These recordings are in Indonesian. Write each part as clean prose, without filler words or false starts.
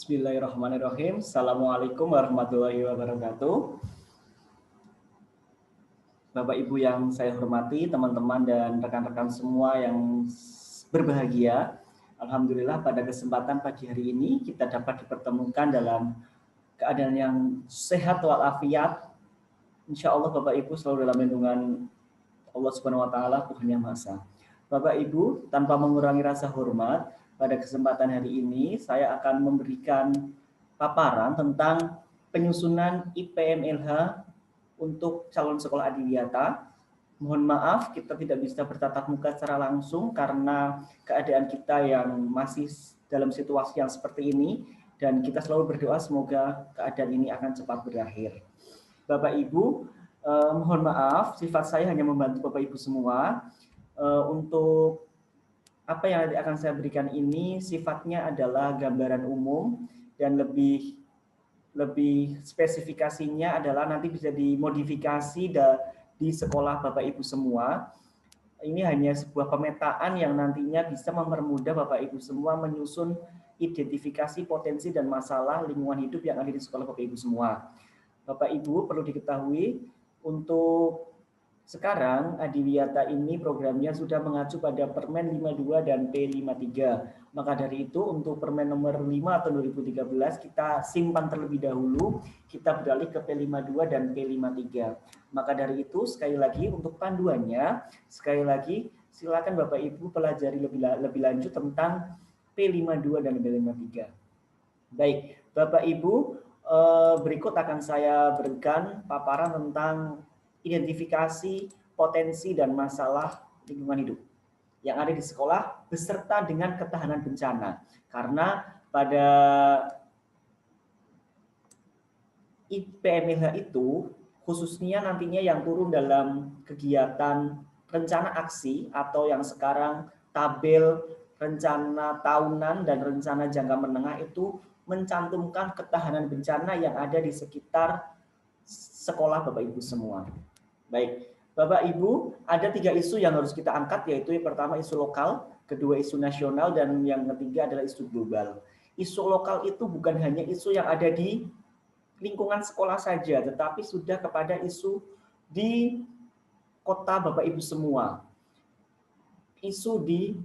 Bismillahirrahmanirrahim. Assalamualaikum warahmatullahi wabarakatuh. Bapak Ibu yang saya hormati, teman-teman dan rekan-rekan semua yang berbahagia. Alhamdulillah pada kesempatan pagi hari ini kita dapat dipertemukan dalam keadaan yang sehat walafiat. Insya Allah Bapak Ibu selalu dalam lindungan Allah Subhanahu wa taala, Tuhan Yang Maha Esa. Bapak Ibu, tanpa mengurangi rasa hormat, pada kesempatan hari ini saya akan memberikan paparan tentang penyusunan IPMLH untuk calon sekolah adiwiyata. Mohon maaf kita tidak bisa bertatap muka secara langsung karena keadaan kita yang masih dalam situasi yang seperti ini, dan kita selalu berdoa semoga keadaan ini akan cepat berakhir. Bapak Ibu, mohon maaf, sifat saya hanya membantu Bapak Ibu semua. Untuk apa yang nanti akan saya berikan ini sifatnya adalah gambaran umum dan lebih spesifikasinya adalah nanti bisa dimodifikasi di sekolah Bapak Ibu semua. Ini hanya sebuah pemetaan yang nantinya bisa mempermudah Bapak Ibu semua menyusun identifikasi potensi dan masalah lingkungan hidup yang ada di sekolah Bapak Ibu semua. Bapak Ibu perlu diketahui untuk sekarang Adiwiyata ini programnya sudah mengacu pada Permen 52 dan P53. Maka dari itu untuk Permen nomor 5 atau 2013 kita simpan terlebih dahulu, kita beralih ke P52 dan P53. Maka dari itu sekali lagi untuk panduannya, sekali lagi silakan Bapak Ibu pelajari lebih lanjut tentang P52 dan P53. Baik, Bapak Ibu, berikut akan saya berikan paparan tentang identifikasi potensi dan masalah lingkungan hidup yang ada di sekolah beserta dengan ketahanan bencana. Karena pada IPMLH itu khususnya nantinya yang turun dalam kegiatan rencana aksi atau yang sekarang tabel rencana tahunan dan rencana jangka menengah itu mencantumkan ketahanan bencana yang ada di sekitar sekolah Bapak Ibu semua. Baik, Bapak Ibu, ada 3 isu yang harus kita angkat, yaitu yang pertama isu lokal, kedua isu nasional, dan yang ketiga adalah isu global. Isu lokal itu bukan hanya isu yang ada di lingkungan sekolah saja, tetapi sudah kepada isu di kota Bapak Ibu semua. Isu di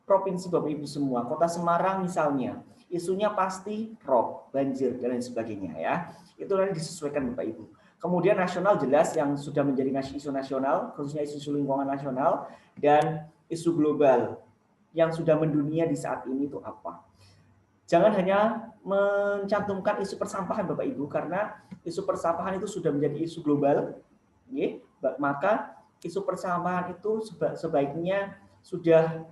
provinsi Bapak Ibu semua, kota Semarang misalnya, isunya pasti rob, banjir, dan lain sebagainya ya. Itu nanti disesuaikan Bapak Ibu. Kemudian nasional jelas yang sudah menjadi isu nasional, khususnya isu lingkungan nasional, dan isu global yang sudah mendunia di saat ini itu apa. Jangan hanya mencantumkan isu persampahan Bapak Ibu, karena isu persampahan itu sudah menjadi isu global, maka isu persampahan itu sebaiknya sudah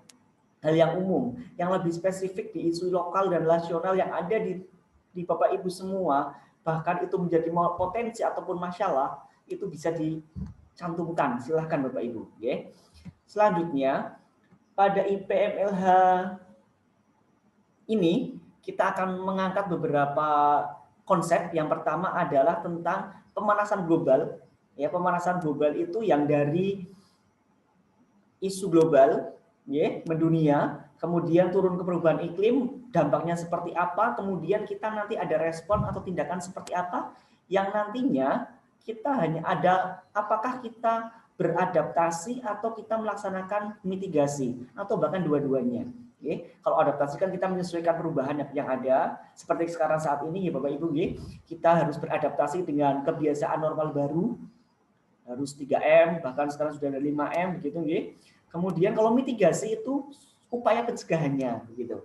hal yang umum. Yang lebih spesifik di isu lokal dan nasional yang ada di Bapak Ibu semua, bahkan itu menjadi potensi ataupun masalah, itu bisa dicantumkan. Silahkan Bapak Ibu. Selanjutnya, pada IPMLH ini kita akan mengangkat beberapa konsep. Yang pertama adalah tentang pemanasan global. Ya, pemanasan global itu yang dari isu global, mendunia, kemudian turun ke perubahan iklim, dampaknya seperti apa, kemudian kita nanti ada respon atau tindakan seperti apa, yang nantinya kita hanya ada apakah kita beradaptasi atau kita melaksanakan mitigasi, atau bahkan dua-duanya. Kalau adaptasi kan kita menyesuaikan perubahan yang ada, seperti sekarang saat ini ya Bapak Ibu, kita harus beradaptasi dengan kebiasaan normal baru, harus 3M, bahkan sekarang sudah ada 5M, begitu. Kemudian kalau mitigasi itu upaya pencegahannya, begitu.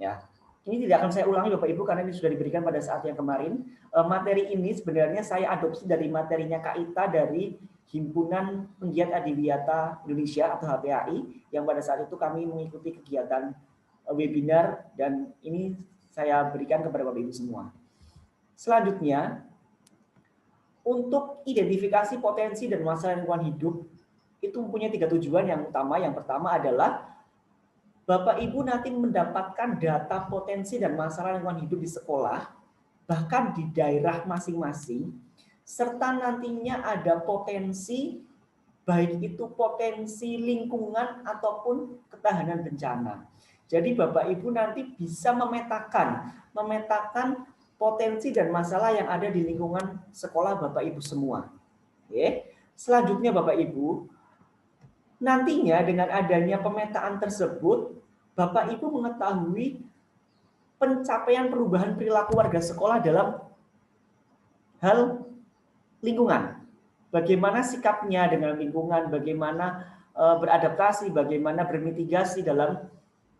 Ya, ini tidak akan saya ulangi Bapak Ibu karena ini sudah diberikan pada saat yang kemarin. Materi ini sebenarnya saya adopsi dari materinya KITA dari Himpunan Penggiat Adiwiyata Indonesia atau HPAI, yang pada saat itu kami mengikuti kegiatan webinar dan ini saya berikan kepada Bapak Ibu semua. Selanjutnya, untuk identifikasi potensi dan masalah lingkungan hidup itu mempunyai 3 tujuan yang utama. Yang pertama adalah Bapak Ibu nanti mendapatkan data potensi dan masalah lingkungan hidup di sekolah, bahkan di daerah masing-masing, serta nantinya ada potensi, baik itu potensi lingkungan ataupun ketahanan bencana. Jadi Bapak Ibu nanti bisa memetakan potensi dan masalah yang ada di lingkungan sekolah Bapak Ibu semua. Oke. Selanjutnya Bapak Ibu, nantinya dengan adanya pemetaan tersebut, Bapak Ibu mengetahui pencapaian perubahan perilaku warga sekolah dalam hal lingkungan. Bagaimana sikapnya dengan lingkungan, bagaimana beradaptasi, bagaimana bermitigasi dalam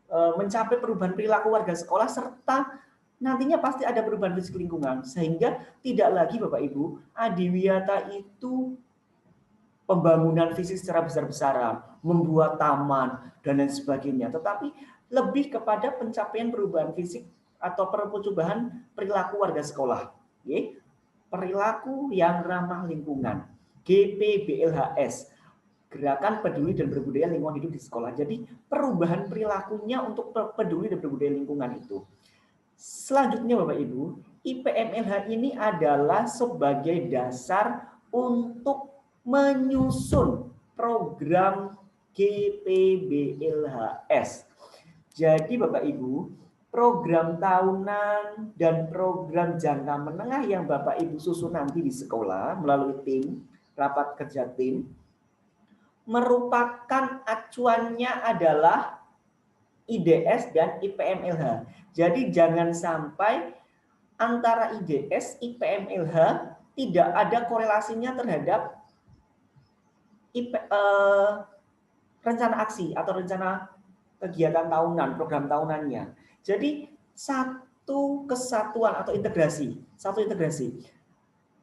mencapai perubahan perilaku warga sekolah, serta nantinya pasti ada perubahan fisik lingkungan, sehingga tidak lagi Bapak Ibu adiwiyata itu pembangunan fisik secara besar-besaran, membuat taman dan lain sebagainya, tetapi lebih kepada pencapaian perubahan fisik atau perubahan perilaku warga sekolah. Perilaku yang ramah lingkungan, GPBLHS, Gerakan Peduli dan Berbudaya Lingkungan Hidup di Sekolah. Jadi perubahan perilakunya untuk peduli dan berbudaya lingkungan itu. Selanjutnya Bapak Ibu, IPMLH ini adalah sebagai dasar untuk menyusun program GPBLHS. Jadi Bapak Ibu, program tahunan dan program jangka menengah yang Bapak Ibu susun nanti di sekolah melalui tim, rapat kerja tim, merupakan acuannya adalah IDS dan IPMLH. Jadi jangan sampai antara IDS, IPMLH tidak ada korelasinya terhadap rencana aksi atau rencana kegiatan tahunan, program tahunannya. Jadi satu kesatuan atau integrasi,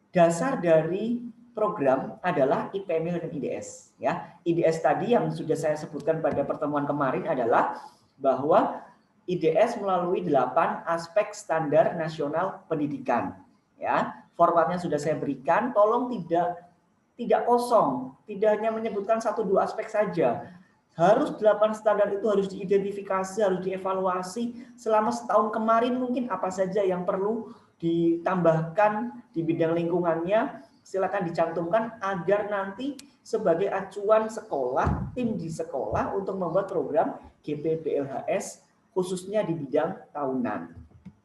Dasar dari program adalah IPML dan IDS. Ya, IDS tadi yang sudah saya sebutkan pada pertemuan kemarin adalah bahwa IDS melalui 8 aspek standar nasional pendidikan. Ya, formatnya sudah saya berikan. Tolong tidak kosong, tidak hanya menyebutkan 1-2 aspek saja. Harus 8 standar itu harus diidentifikasi, harus dievaluasi selama setahun kemarin mungkin apa saja yang perlu ditambahkan di bidang lingkungannya, silakan dicantumkan agar nanti sebagai acuan sekolah, tim di sekolah untuk membuat program GPBLHS khususnya di bidang tahunan.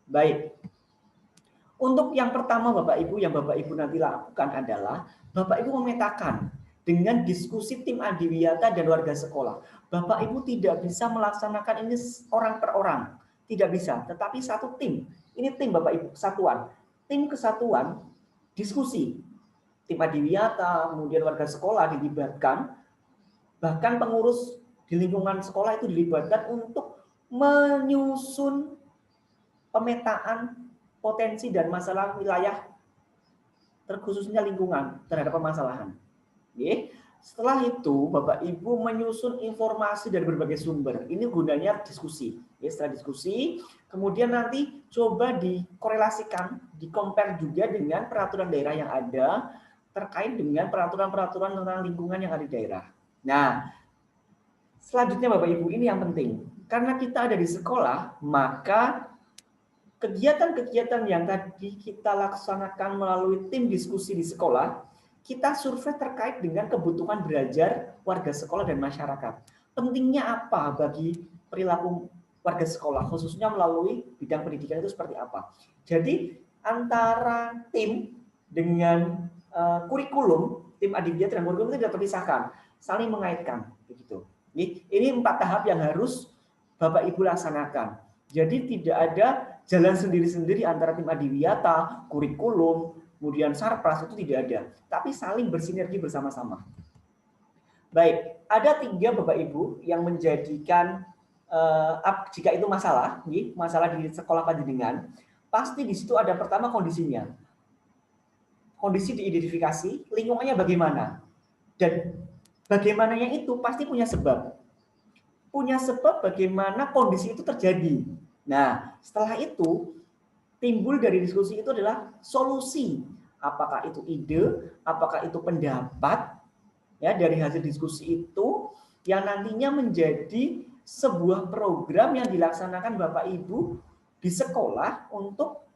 Baik. Untuk yang pertama Bapak Ibu, yang Bapak Ibu nanti lakukan adalah Bapak Ibu memetakan dengan diskusi tim adiwiyata dan warga sekolah. Bapak Ibu tidak bisa melaksanakan ini orang per orang, tidak bisa, tetapi satu tim. Ini tim Bapak Ibu, kesatuan. Tim kesatuan, diskusi. Tim adiwiyata, kemudian warga sekolah dilibatkan, bahkan pengurus di lingkungan sekolah itu dilibatkan untuk menyusun pemetaan potensi dan masalah wilayah, terkhususnya lingkungan terhadap permasalahan. Setelah itu, Bapak Ibu menyusun informasi dari berbagai sumber. Ini gunanya diskusi. Setelah diskusi, kemudian nanti coba dikorelasikan, dikompar juga dengan peraturan daerah yang ada terkait dengan peraturan-peraturan tentang lingkungan yang ada di daerah. Nah, selanjutnya Bapak Ibu, ini yang penting. Karena kita ada di sekolah, maka kegiatan-kegiatan yang tadi kita laksanakan melalui tim diskusi di sekolah, kita survei terkait dengan kebutuhan belajar warga sekolah dan masyarakat. Pentingnya apa bagi perilaku warga sekolah, khususnya melalui bidang pendidikan itu seperti apa. Jadi antara tim dengan kurikulum, tim adiwiyata dan kurikulum itu tidak terpisahkan, saling mengaitkan. Begitu. Ini 4 tahap yang harus Bapak Ibu laksanakan. Jadi tidak ada jalan sendiri-sendiri antara tim adiwiyata, kurikulum, kemudian sarpras, itu tidak ada. Tapi saling bersinergi bersama-sama. Baik, ada 3 Bapak Ibu yang menjadikan jika itu masalah di sekolah panjenengan, pasti di situ ada pertama kondisinya. Kondisi diidentifikasi, lingkungannya bagaimana. Dan bagaimananya itu pasti punya sebab. Punya sebab bagaimana kondisi itu terjadi. Nah, setelah itu timbul dari diskusi itu adalah solusi. Apakah itu ide, apakah itu pendapat, ya dari hasil diskusi itu yang nantinya menjadi sebuah program yang dilaksanakan Bapak Ibu di sekolah untuk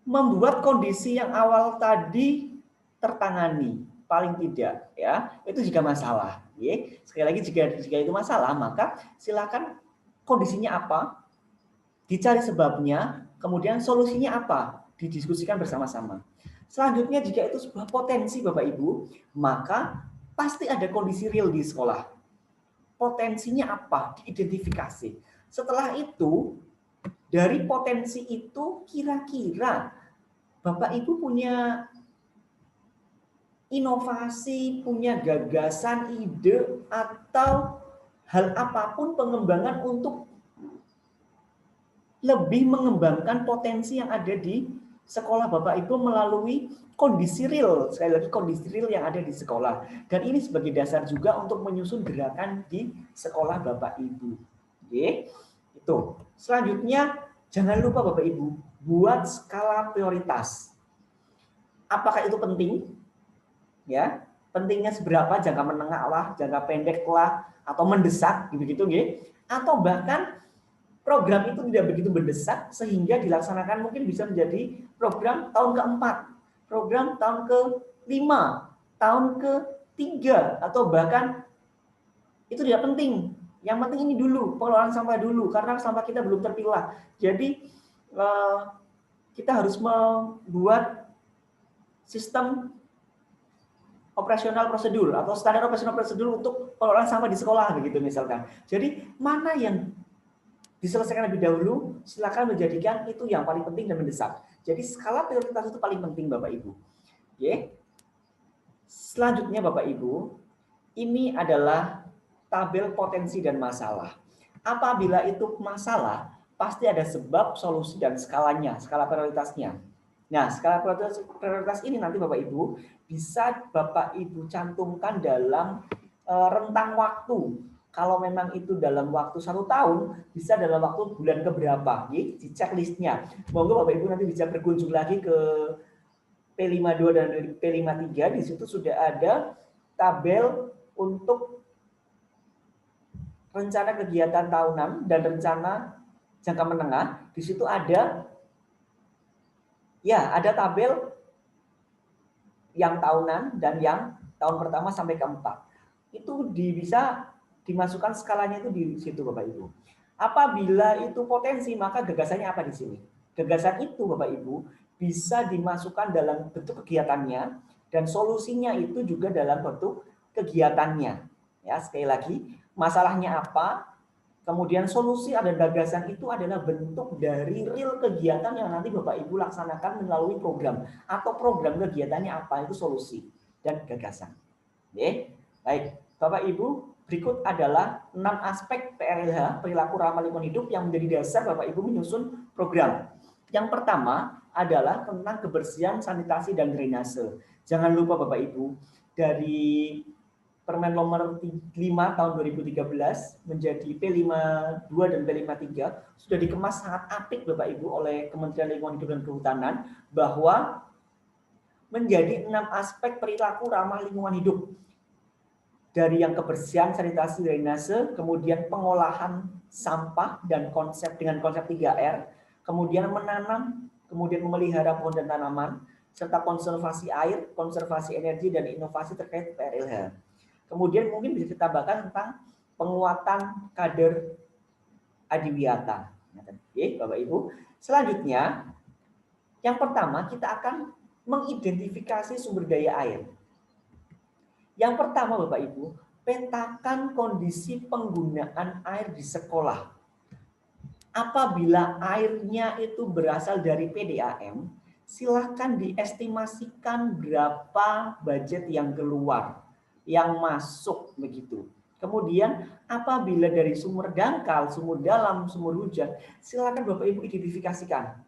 membuat kondisi yang awal tadi tertangani, paling tidak ya. Itu jika masalah. Sekali lagi jika itu masalah, maka silakan kondisinya apa, dicari sebabnya, kemudian solusinya apa, didiskusikan bersama-sama. Selanjutnya jika itu sebuah potensi Bapak Ibu, maka pasti ada kondisi real di sekolah. Potensinya apa, diidentifikasi. Setelah itu, dari potensi itu kira-kira Bapak Ibu punya inovasi, punya gagasan, ide, atau hal apapun pengembangan untuk lebih mengembangkan potensi yang ada di sekolah Bapak Ibu melalui kondisi real, sekali lagi kondisi real yang ada di sekolah. Dan ini sebagai dasar juga untuk menyusun gerakan di sekolah Bapak Ibu. Oke, itu. Selanjutnya, jangan lupa Bapak Ibu, buat skala prioritas. Apakah itu penting? Ya, pentingnya seberapa, jangka menengah lah, jangka pendek lah, atau mendesak, gitu-gitu, atau bahkan program itu tidak begitu mendesak sehingga dilaksanakan mungkin bisa menjadi program tahun keempat, program tahun ke-5, tahun ke-3, atau bahkan itu tidak penting. Yang penting ini dulu, pengelolaan sampah dulu, karena sampah kita belum terpilah. Jadi kita harus membuat sistem operasional prosedur atau standar operasional prosedur untuk pengelolaan sampah di sekolah, begitu misalkan. Jadi mana yang diselesaikan lebih dahulu, silakan menjadikan itu yang paling penting dan mendesak. Jadi skala prioritas itu paling penting Bapak Ibu. Oke. Selanjutnya Bapak Ibu, ini adalah tabel potensi dan masalah. Apabila itu masalah, pasti ada sebab, solusi, dan skalanya, skala prioritasnya. Nah, skala prioritas ini nanti Bapak Ibu bisa Bapak Ibu cantumkan dalam rentang waktu. Kalau memang itu dalam waktu 1 tahun, bisa dalam waktu bulan keberapa, di checklistnya. Monggo Bapak Ibu nanti bisa berkunjung lagi ke P52 dan P53, di situ sudah ada tabel untuk rencana kegiatan tahunan dan rencana jangka menengah. Di situ ada tabel yang tahunan dan yang tahun pertama sampai keempat. Itu bisa dimasukkan skalanya itu di situ Bapak Ibu. Apabila itu potensi, maka gagasannya apa di sini? Gagasan itu Bapak Ibu bisa dimasukkan dalam bentuk kegiatannya dan solusinya itu juga dalam bentuk kegiatannya. Ya, sekali lagi, masalahnya apa? Kemudian solusi ada gagasan itu adalah bentuk dari real kegiatan yang nanti Bapak Ibu laksanakan melalui program atau program kegiatannya apa, itu solusi dan gagasan. Oke, baik. Bapak Ibu, berikut adalah 6 aspek PRLH, perilaku ramah lingkungan hidup, yang menjadi dasar Bapak Ibu menyusun program. Yang pertama adalah tentang kebersihan, sanitasi, dan drainase. Jangan lupa Bapak Ibu, dari Permen nomor 5 tahun 2013 menjadi P52 dan P53 sudah dikemas sangat apik Bapak Ibu oleh Kementerian Lingkungan Hidup dan Kehutanan bahwa menjadi 6 aspek perilaku ramah lingkungan hidup. Dari yang kebersihan, sanitasi, drainase, kemudian pengolahan sampah dan dengan konsep 3R, kemudian menanam, kemudian memelihara pohon dan tanaman, serta konservasi air, konservasi energi, dan inovasi terkait PRLH. Kemudian mungkin bisa ditambahkan tentang penguatan kader adiwiyata. Oke, Bapak Ibu. Selanjutnya, yang pertama kita akan mengidentifikasi sumber daya air. Yang pertama Bapak Ibu, petakan kondisi penggunaan air di sekolah. Apabila airnya itu berasal dari PDAM, silakan diestimasikan berapa budget yang keluar, yang masuk begitu. Kemudian apabila dari sumber dangkal, sumur dalam, sumur hujan, silakan Bapak Ibu identifikasikan.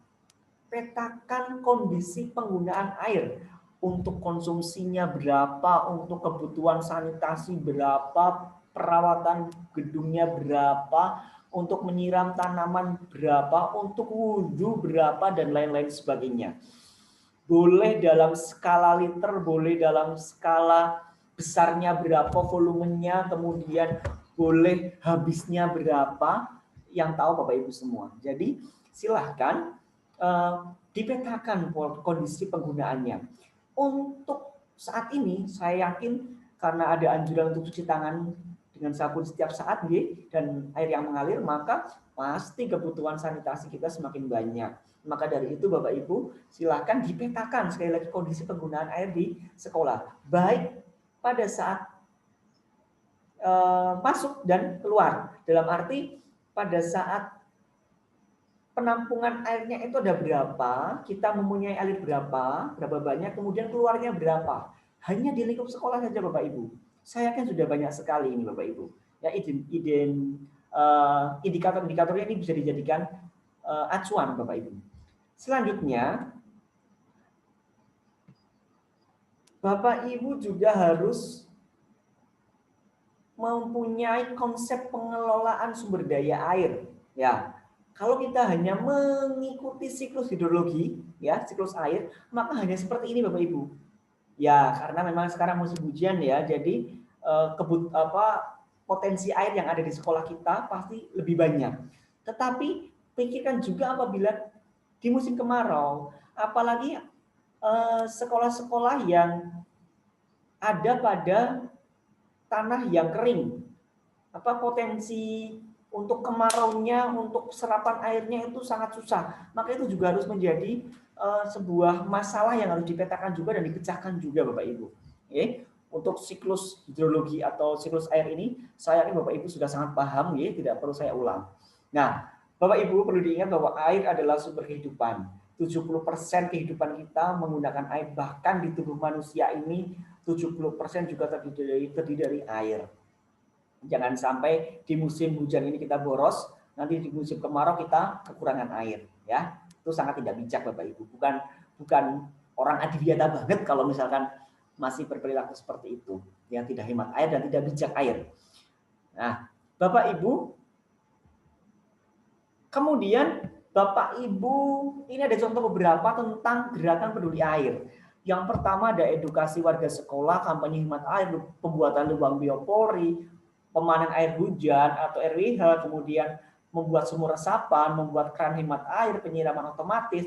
Petakan kondisi penggunaan air. Untuk konsumsinya berapa, untuk kebutuhan sanitasi berapa, perawatan gedungnya berapa, untuk menyiram tanaman berapa, untuk wudhu berapa, dan lain-lain sebagainya. Boleh dalam skala liter, boleh dalam skala besarnya berapa, volumenya, kemudian boleh habisnya berapa, yang tahu Bapak Ibu semua. Jadi silahkan dipetakan kondisi penggunaannya. Untuk saat ini saya yakin karena ada anjuran untuk cuci tangan dengan sabun setiap saat dan air yang mengalir, maka pasti kebutuhan sanitasi kita semakin banyak. Maka dari itu Bapak Ibu silahkan dipetakan sekali lagi kondisi penggunaan air di sekolah, baik pada saat masuk dan keluar. Dalam arti pada saat penampungan airnya itu ada berapa, kita mempunyai air berapa banyak, kemudian keluarnya berapa. Hanya di lingkup sekolah saja Bapak Ibu. Saya kan sudah banyak sekali ini Bapak Ibu. Ya indikator-indikatornya ini bisa dijadikan acuan Bapak Ibu. Selanjutnya, Bapak Ibu juga harus mempunyai konsep pengelolaan sumber daya air. Ya, kalau kita hanya mengikuti siklus hidrologi, ya siklus air, maka hanya seperti ini Bapak Ibu. Ya, karena memang sekarang musim hujan ya, jadi potensi air yang ada di sekolah kita pasti lebih banyak. Tetapi pikirkan juga apabila di musim kemarau, apalagi sekolah-sekolah yang ada pada tanah yang kering, potensi untuk kemaraunya, untuk serapan airnya itu sangat susah. Maka itu juga harus menjadi sebuah masalah yang harus dipetakan juga dan dipecahkan juga Bapak Ibu. Untuk siklus hidrologi atau siklus air ini, saya yakin Bapak Ibu sudah sangat paham, tidak perlu saya ulang. Nah, Bapak Ibu perlu diingat bahwa air adalah sumber kehidupan. 70% kehidupan kita menggunakan air, bahkan di tubuh manusia ini 70% juga terdiri dari air. Jangan sampai di musim hujan ini kita boros, nanti di musim kemarau kita kekurangan air, ya. Itu sangat tidak bijak Bapak Ibu. Bukan orang adiwiyata banget kalau misalkan masih berperilaku seperti itu, yang tidak hemat air dan tidak bijak air. Nah, Bapak Ibu, kemudian Bapak Ibu, ini ada contoh beberapa tentang gerakan peduli air. Yang pertama ada edukasi warga sekolah, kampanye hemat air, pembuatan lubang biopori, pemanen air hujan atau RWH, kemudian membuat sumur resapan, membuat keran hemat air, penyiraman otomatis,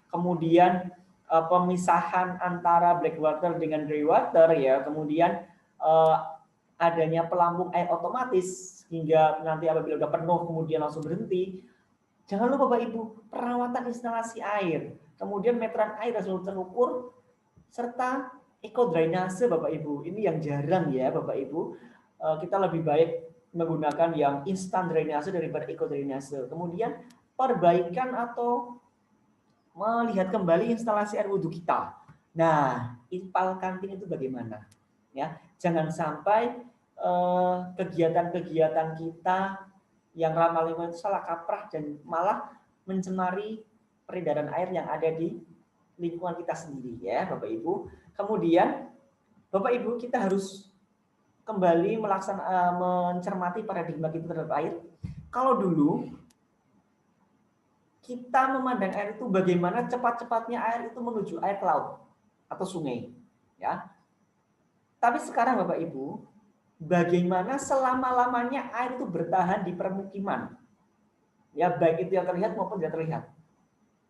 kemudian pemisahan antara black water dengan grey water, ya, kemudian adanya pelampung air otomatis hingga nanti apabila sudah penuh kemudian langsung berhenti. Jangan lupa Bapak Ibu, perawatan instalasi air, kemudian meteran air harus terukur, serta ekodrainase Bapak Ibu. Ini yang jarang ya Bapak Ibu. Kita lebih baik menggunakan yang instan drainase daripada ekodrainase. Kemudian perbaikan atau melihat kembali instalasi air wudhu kita. Nah, ipal kantin itu bagaimana? Ya, jangan sampai kegiatan-kegiatan kita yang ramah lingkungan itu salah kaprah dan malah mencemari peredaran air yang ada di lingkungan kita sendiri, ya Bapak Ibu. Kemudian Bapak Ibu kita harus kembali mencermati paradigma kita terhadap air. Kalau dulu kita memandang air itu bagaimana cepat-cepatnya air itu menuju air ke laut atau sungai, ya. Tapi sekarang Bapak Ibu, bagaimana selama-lamanya air itu bertahan di permukiman, ya, baik itu yang terlihat maupun tidak terlihat,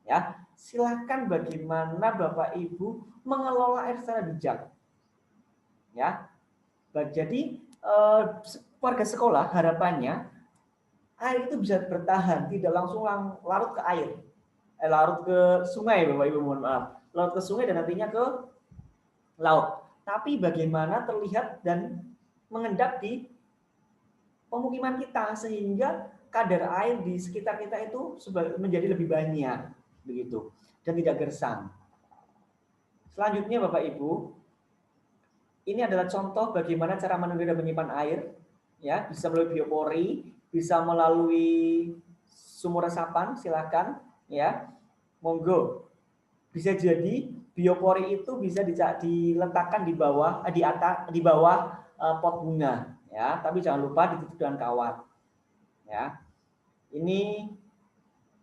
ya. Silakan bagaimana Bapak Ibu mengelola air secara bijak, ya. Jadi warga sekolah harapannya air itu bisa bertahan, tidak langsung larut ke air, larut ke sungai Bapak Ibu, mohon maaf, larut ke sungai dan nantinya ke laut. Tapi bagaimana terlihat dan mengendap di pemukiman kita sehingga kadar air di sekitar kita itu menjadi lebih banyak begitu dan tidak gersang. Selanjutnya Bapak Ibu, ini adalah contoh bagaimana cara menunduk dan menyimpan air, ya, bisa melalui biopori, bisa melalui sumur resapan, silakan, ya, monggo. Bisa jadi biopori itu bisa diletakkan di bawah pot bunga, ya, tapi jangan lupa ditutup dengan kawat, ya. Ini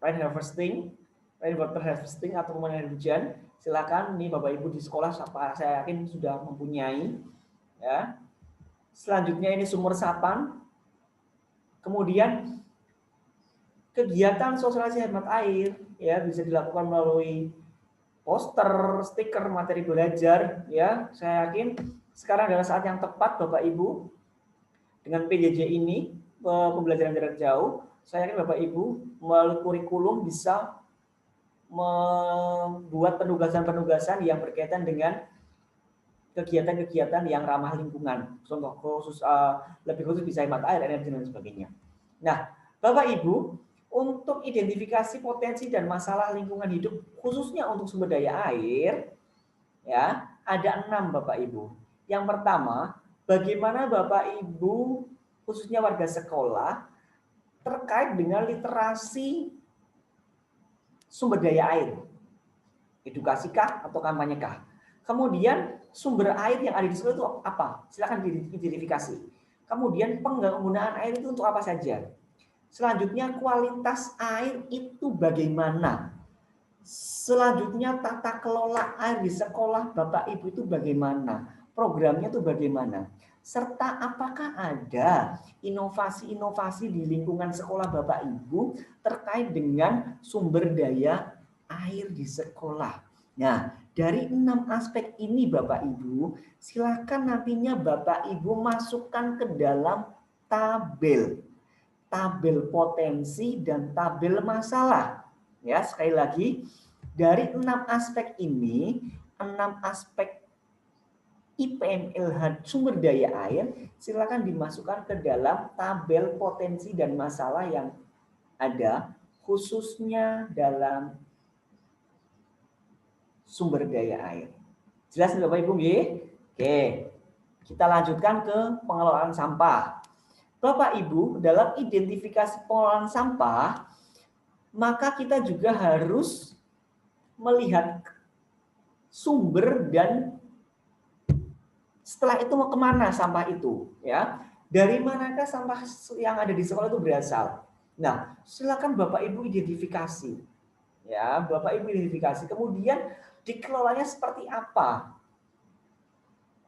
rainwater harvesting atau pemandian air hujan. Silakan nih Bapak Ibu di sekolah saya yakin sudah mempunyai, ya. Selanjutnya ini sumur resapan. Kemudian kegiatan sosialisasi hemat air, ya, bisa dilakukan melalui poster, stiker, materi belajar, ya. Saya yakin sekarang adalah saat yang tepat Bapak Ibu Dengan PJJ ini, pembelajaran jarak jauh, saya yakin Bapak Ibu melalui kurikulum bisa membuat penugasan-penugasan yang berkaitan dengan kegiatan-kegiatan yang ramah lingkungan. Contoh khusus, lebih khusus bisa hemat air, energi, dan sebagainya. Nah, Bapak Ibu, untuk identifikasi potensi dan masalah lingkungan hidup, khususnya untuk sumber daya air, ya, ada 6 Bapak Ibu. Yang pertama, bagaimana Bapak Ibu khususnya warga sekolah terkait dengan literasi sumber daya air. Edukasikah atau kampanyekah? Kemudian sumber air yang ada di sekolah itu apa? Silakan diidentifikasi. Kemudian penggunaan air itu untuk apa saja? Selanjutnya kualitas air itu bagaimana? Selanjutnya tata kelola air di sekolah Bapak Ibu itu bagaimana? Programnya itu bagaimana? Serta apakah ada inovasi-inovasi di lingkungan sekolah Bapak Ibu terkait dengan sumber daya air di sekolah. Nah, dari 6 aspek ini Bapak Ibu, silakan nantinya Bapak Ibu masukkan ke dalam tabel potensi dan tabel masalah. Ya, sekali lagi, dari 6 aspek ini, 6 aspek IPM-LH sumber daya air, silakan dimasukkan ke dalam tabel potensi dan masalah yang ada, khususnya dalam sumber daya air. Jelas Bapak Ibu? Oke, kita lanjutkan ke pengelolaan sampah. Bapak Ibu, dalam identifikasi pengelolaan sampah, maka kita juga harus melihat sumber dan setelah itu mau kemana sampah itu, ya. Dari manakah sampah yang ada di sekolah itu berasal? Nah, silakan Bapak Ibu identifikasi, ya, Bapak Ibu identifikasi. Kemudian dikelolanya seperti apa?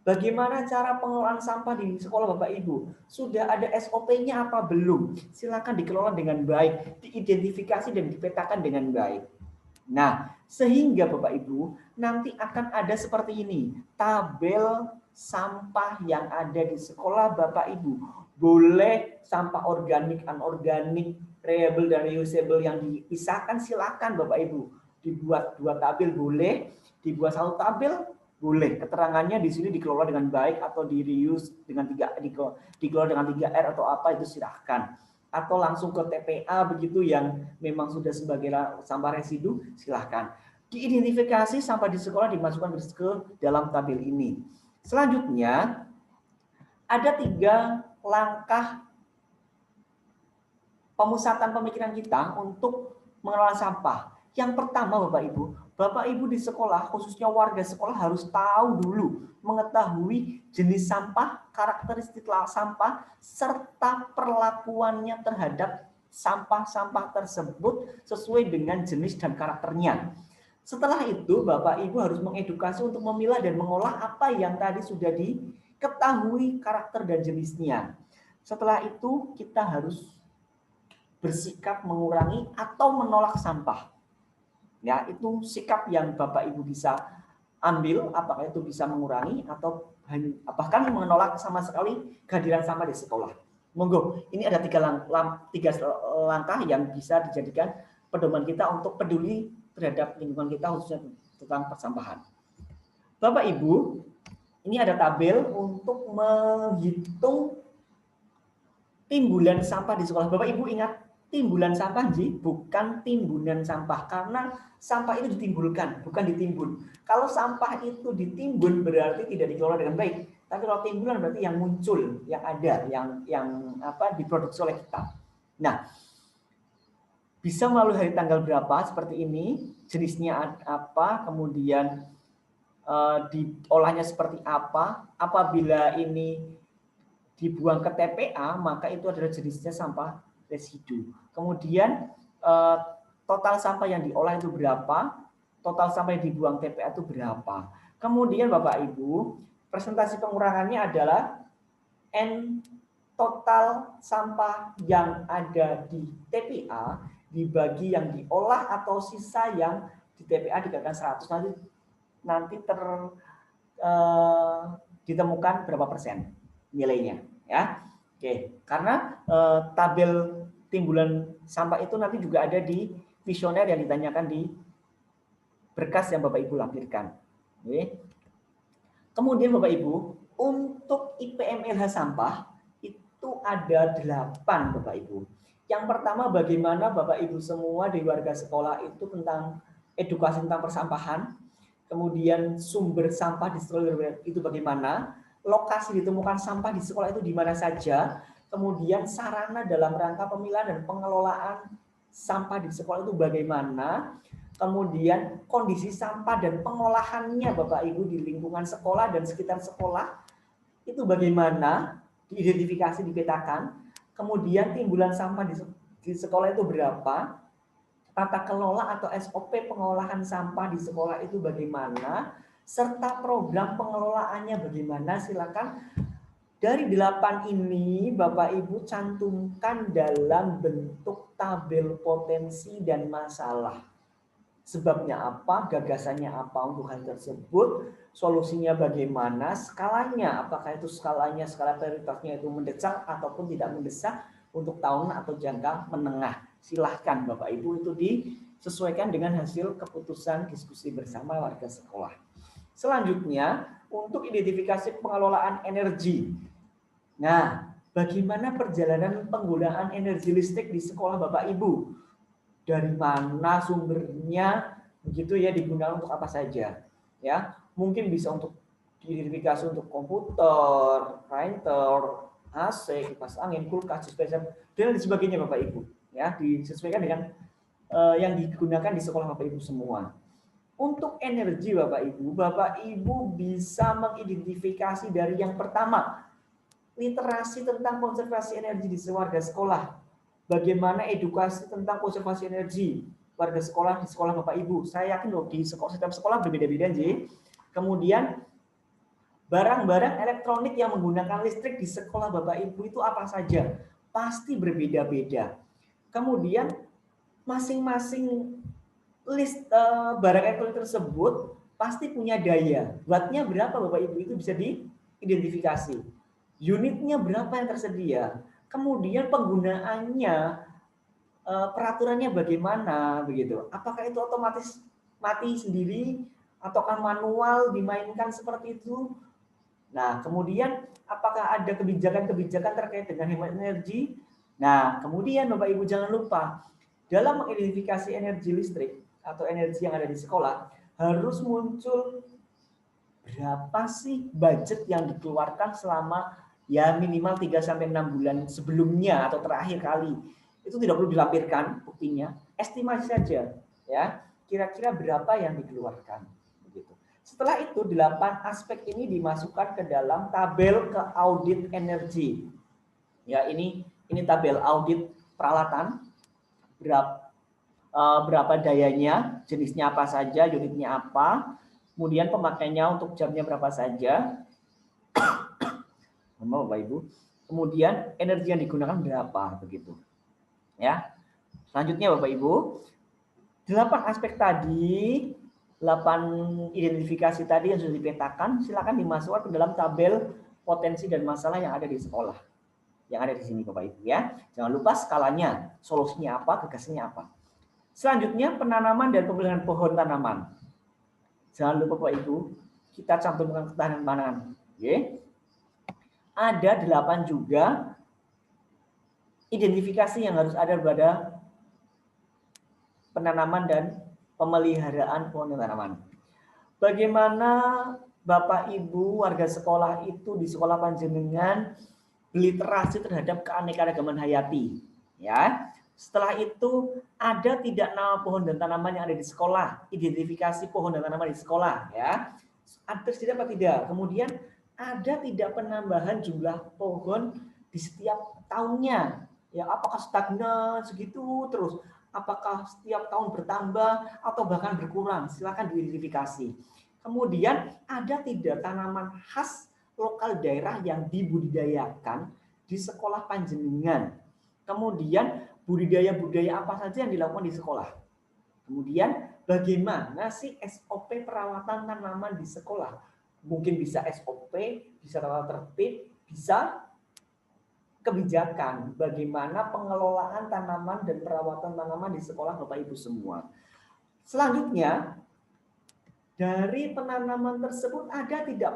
Bagaimana cara pengelolaan sampah di sekolah Bapak Ibu? Sudah ada SOP-nya apa belum? Silakan dikelola dengan baik, diidentifikasi dan dipetakan dengan baik. Nah, sehingga Bapak Ibu nanti akan ada seperti ini, tabel sampah yang ada di sekolah Bapak Ibu. Boleh sampah organik, anorganik, reusable dan reusable yang dipisahkan, silakan Bapak Ibu. Dibuat 2 tabel boleh, dibuat 1 tabel boleh. Keterangannya di sini dikelola dengan baik atau di reuse dengan dikelola dengan 3R atau apa itu silahkan. Atau langsung ke TPA begitu yang memang sudah sebagai sampah residu, silahkan. Diidentifikasi sampah di sekolah dimasukkan ke dalam tabel ini. Selanjutnya, ada 3 langkah pemusatan pemikiran kita untuk mengelola sampah. Yang pertama Bapak Ibu di sekolah, khususnya warga sekolah harus tahu dulu, mengetahui jenis sampah, karakteristik sampah, serta perlakuannya terhadap sampah-sampah tersebut sesuai dengan jenis dan karakternya. Setelah itu Bapak Ibu harus mengedukasi untuk memilah dan mengolah apa yang tadi sudah diketahui karakter dan jenisnya. Setelah itu kita harus bersikap mengurangi atau menolak sampah. Ya, itu sikap yang Bapak Ibu bisa ambil, apakah itu bisa mengurangi atau bahkan menolak sama sekali kehadiran sampah di sekolah. Monggo, ini ada 3 langkah yang bisa dijadikan pedoman kita untuk peduli terhadap lingkungan kita, khususnya tentang persampahan. Bapak Ibu, ini ada tabel untuk menghitung timbulan sampah di sekolah. Bapak Ibu ingat, timbulan sampah bukan timbunan sampah, karena sampah itu ditimbulkan, bukan ditimbun. Kalau sampah itu ditimbun berarti tidak dikelola dengan baik. Tapi kalau timbulan berarti yang muncul, yang ada, yang diproduksi oleh kita. Nah, bisa melalui hari tanggal berapa seperti ini, jenisnya apa, kemudian diolahnya seperti apa. Apabila ini dibuang ke TPA, maka itu adalah jenisnya sampah residu. Kemudian total sampah yang diolah itu berapa, total sampah yang dibuang TPA itu berapa. Kemudian Bapak Ibu, presentasi pengurangannya adalah N total sampah yang ada di TPA dibagi yang diolah atau sisa yang di TPA dikatakan 100, nanti ditemukan berapa persen nilainya, ya. Oke, karena tabel timbulan sampah itu nanti juga ada di kuesioner yang ditanyakan di berkas yang Bapak Ibu lampirkan. Oke. Kemudian Bapak Ibu, untuk IPM-LH sampah itu ada 8 Bapak Ibu. Yang pertama, bagaimana Bapak Ibu semua di warga sekolah itu tentang edukasi tentang persampahan, kemudian sumber sampah di sekolah itu bagaimana, lokasi ditemukan sampah di sekolah itu di mana saja, kemudian sarana dalam rangka pemilahan dan pengelolaan sampah di sekolah itu bagaimana, kemudian kondisi sampah dan pengolahannya Bapak Ibu di lingkungan sekolah dan sekitar sekolah itu bagaimana, diidentifikasi, dipetakan, kemudian timbulan sampah di sekolah itu berapa, tata kelola atau SOP pengolahan sampah di sekolah itu bagaimana, serta program pengelolaannya bagaimana. Silakan dari 8 ini Bapak Ibu cantumkan dalam bentuk tabel potensi dan masalah. Sebabnya apa, gagasannya apa untuk hal tersebut, solusinya bagaimana, skalanya, apakah itu skalanya, skala prioritasnya itu mendesak ataupun tidak mendesak untuk tahun atau jangka menengah. Silahkan Bapak Ibu itu disesuaikan dengan hasil keputusan diskusi bersama warga sekolah. Selanjutnya, untuk identifikasi pengelolaan energi. Nah, bagaimana perjalanan penggunaan energi listrik di sekolah Bapak Ibu? Dari mana sumbernya, begitu ya, digunakan untuk apa saja, ya. Mungkin bisa untuk diidentifikasi untuk komputer, printer, AC, kipas angin, kulkas, dispenser, dan sebagainya Bapak Ibu, ya, disesuaikan dengan yang digunakan di sekolah Bapak Ibu semua. Untuk energi Bapak Ibu bisa mengidentifikasi dari yang pertama, literasi tentang konservasi energi di warga sekolah. Bagaimana edukasi tentang konservasi energi warga sekolah di sekolah Bapak Ibu. Saya yakin loh di setiap sekolah berbeda-beda, J. Kemudian barang-barang elektronik yang menggunakan listrik di sekolah Bapak Ibu itu apa saja? Pasti berbeda-beda. Kemudian masing-masing list barang elektronik tersebut pasti punya daya. Wattnya berapa Bapak Ibu itu bisa diidentifikasi. Unitnya berapa yang tersedia. Kemudian penggunaannya, peraturannya bagaimana begitu? Apakah itu otomatis mati sendiri ataukah manual dimainkan seperti itu? Nah, kemudian apakah ada kebijakan-kebijakan terkait dengan hemat energi? Nah, kemudian Bapak Ibu jangan lupa dalam mengidentifikasi energi listrik atau energi yang ada di sekolah harus muncul berapa sih budget yang dikeluarkan selama ya minimal 3-6 bulan sebelumnya atau terakhir kali. Itu tidak perlu dilampirkan buktinya, estimasi saja ya, kira-kira berapa yang dikeluarkan begitu. Setelah itu 8 aspek ini dimasukkan ke dalam tabel ke audit energi. Ya, ini tabel audit peralatan, berapa dayanya, jenisnya apa saja, unitnya apa, kemudian pemakaiannya untuk jamnya berapa saja. Bapak Ibu. Kemudian energi yang digunakan berapa begitu. Ya. Selanjutnya Bapak Ibu, 8 aspek tadi, 8 identifikasi tadi yang sudah dipetakan, silakan dimasukkan ke dalam tabel potensi dan masalah yang ada di sekolah. Yang ada di sini Bapak Ibu ya. Jangan lupa skalanya, solusinya apa, gagasannya apa. Selanjutnya penanaman dan pemilihan pohon tanaman. Jangan lupa Bapak Ibu, kita cantumkan ketahanan pangan. Oke. Ada 8 juga identifikasi yang harus ada pada penanaman dan pemeliharaan pohon tanaman. Bagaimana Bapak Ibu warga sekolah itu di sekolah panjenengan literasi terhadap keanekaragaman hayati, ya. Setelah itu ada tidak nama pohon dan tanaman yang ada di sekolah, identifikasi pohon dan tanaman di sekolah, ya. Tersedia apa tidak? Kemudian ada tidak penambahan jumlah pohon di setiap tahunnya? Ya, apakah stagnan segitu terus? Apakah setiap tahun bertambah atau bahkan berkurang? Silakan diidentifikasi. Kemudian ada tidak tanaman khas lokal daerah yang dibudidayakan di sekolah panjenengan? Kemudian budidaya-budaya apa saja yang dilakukan di sekolah? Kemudian bagaimana sih SOP perawatan tanaman di sekolah? Mungkin bisa SOP, bisa tata tertib, bisa kebijakan bagaimana pengelolaan tanaman dan perawatan tanaman di sekolah Bapak Ibu semua. Selanjutnya, dari penanaman tersebut ada tidak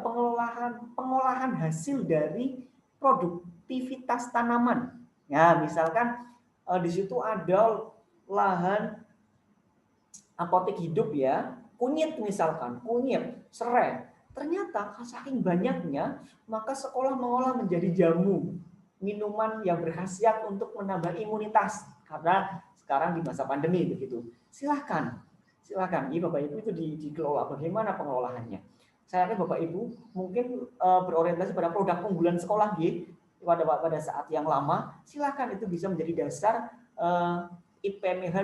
pengolahan hasil dari produktivitas tanaman. Ya, misalkan di situ ada lahan apotek hidup ya, kunyit misalkan, kunyit, serai. Ternyata saking banyaknya, maka sekolah mengolah menjadi jamu, minuman yang berkhasiat untuk menambah imunitas. Karena sekarang di masa pandemi begitu. Silakan, ini Bapak Ibu itu dikelola. Bagaimana pengelolaannya? Saya yakin Bapak Ibu mungkin berorientasi pada produk unggulan sekolah pada saat yang lama. Silakan itu bisa menjadi dasar IPMH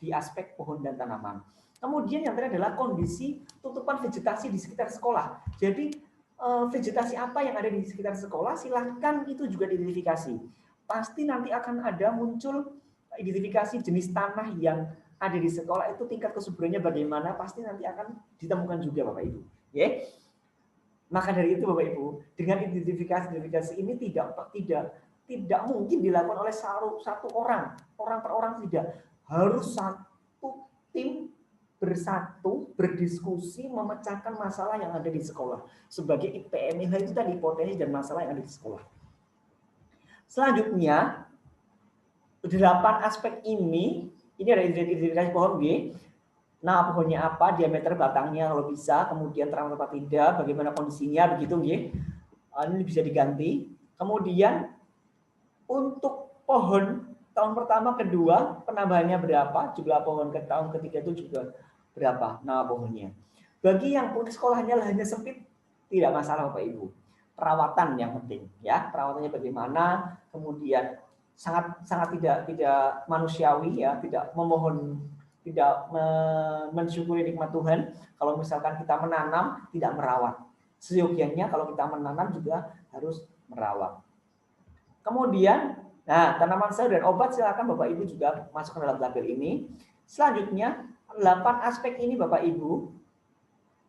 di aspek pohon dan tanaman. Kemudian yang terakhir adalah kondisi tutupan vegetasi di sekitar sekolah. Jadi vegetasi apa yang ada di sekitar sekolah, silahkan itu juga diidentifikasi. Pasti nanti akan ada muncul identifikasi jenis tanah yang ada di sekolah itu tingkat kesuburannya bagaimana, pasti nanti akan ditemukan juga Bapak Ibu. Ya. Maka dari itu Bapak Ibu, dengan identifikasi ini tidak mungkin dilakukan oleh satu orang per orang, tidak. Harus satu tim bersatu, berdiskusi, memecahkan masalah yang ada di sekolah. Sebagai IPMH itu tadi potensi dan masalah yang ada di sekolah. Selanjutnya, 8 aspek ini ada identifikasi pohon B. Nah, pohonnya apa, diameter batangnya kalau bisa, kemudian terang atau tidak, bagaimana kondisinya, begitu G. Ini bisa diganti. Kemudian, untuk pohon tahun pertama, kedua, penambahannya berapa, jumlah pohon ke tahun ketiga itu juga berapa nama pohonnya. Bagi yang sekolahnya lahannya sempit, tidak masalah Bapak Ibu. Perawatan yang penting ya, perawatannya bagaimana, kemudian sangat tidak manusiawi ya, tidak mensyukuri nikmat Tuhan kalau misalkan kita menanam tidak merawat. Seyogianya kalau kita menanam juga harus merawat. Kemudian, nah tanaman sayur dan obat silakan Bapak Ibu juga masuk ke dalam tabel ini. Selanjutnya 8 aspek ini Bapak Ibu,